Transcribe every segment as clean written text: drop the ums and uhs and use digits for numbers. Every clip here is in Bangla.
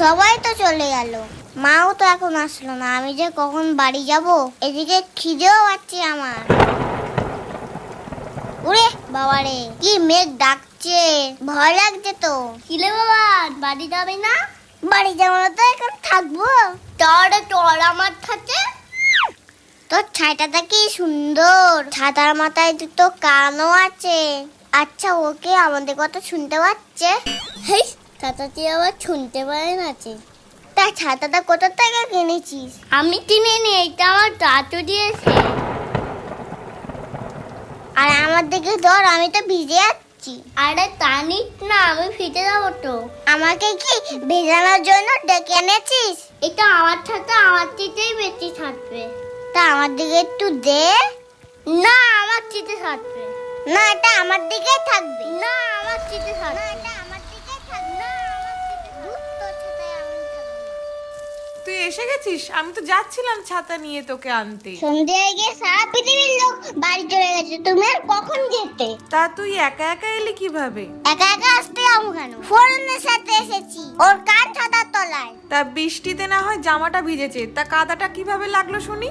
সবাই তো চলে গেল, মাও তো এখন আসলো না। আমি যে কখন বাড়ি যাব, এদিকে খিদেও পাচ্ছে আমার। ওরে বাবারে, কি মেঘ ডাকছে, ভয় লাগছে তো। কিলে বাবা, বাড়ি যাবে না? বাড়ি যাবো না তো এখন থাকবো। তোর আমার সাথে। তোর ছাতাটা কি সুন্দর, ছাতার মাথায় দুটো কানও আছে। আচ্ছা, ওকে আমাদের কথা শুনতে পাচ্ছে? হেই, ছাতাটি আবার শুনতে পারে না। তা ছাতাটা কোথা থেকে কিনেছিস? আমি কিনিনি, এটা আমার দাদু দিয়েছে। আর আমার দিকে ধর, আমি তো ভিজে যাচ্ছি। আরে টানিস না, আমি ভিজে যাবো তো। আমাকে কি ভেজানোর জন্য ডেকে এনেছিস? এটা আমার ছাতা, আমার চিতেই বেশি থাকবে। তা আমার দিকে একটু দে। না, আমার চিতে থাকবে না, এটা আমার দিকে থাকবে না, আমার চিতে থাকবে না, এটা আমার দিকে থাকবে না, আমার চিতে ধুর, তোর ছাতায় আমি থাকবো না। তুই এসে গেছিস? আমি তো যাচ্ছিলাম ছাতা নিয়ে তোকে আনতে। সন্ধে হয়ে গিয়ে সারা পৃথিবীর লোক বাড়ি চলে গেছে, তুমি আর কখন যেতে? তা তুই একা একা এলি কিভাবে? একা একা আসতে যাবো কেন? ফোরনের সাথে এসেছি, ওর কান ছাতার তলায়। তা বৃষ্টিতে না হয় জামাটা ভিজেছে, তা কাদাটা কিভাবে লাগলো শুনি?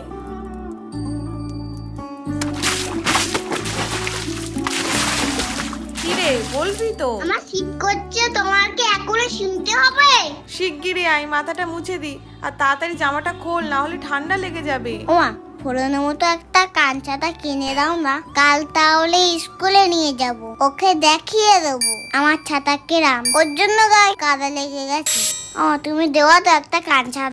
কিরে, বলবি তো? আমার শীত করছে, তোমাকে এখনো শুনতে হবে? শিগগিরই আয়, মাথাটা মুছে দি, আর তাড়াতাড়ি জামাটা খোল, না হলে ঠান্ডা লেগে যাবে। ওমা, ফোরনের মতো একটা কান ছাতা কিনে দাও না, কাল তাহলে স্কুলে নিয়ে যাব, ওকে দেখিয়ে দেবো আমার ছাতা কেরাম। ওর জন্য গায়ে কাদা লেগে গেছে। তুমি দেওয়া তো একটা কান ছাতা।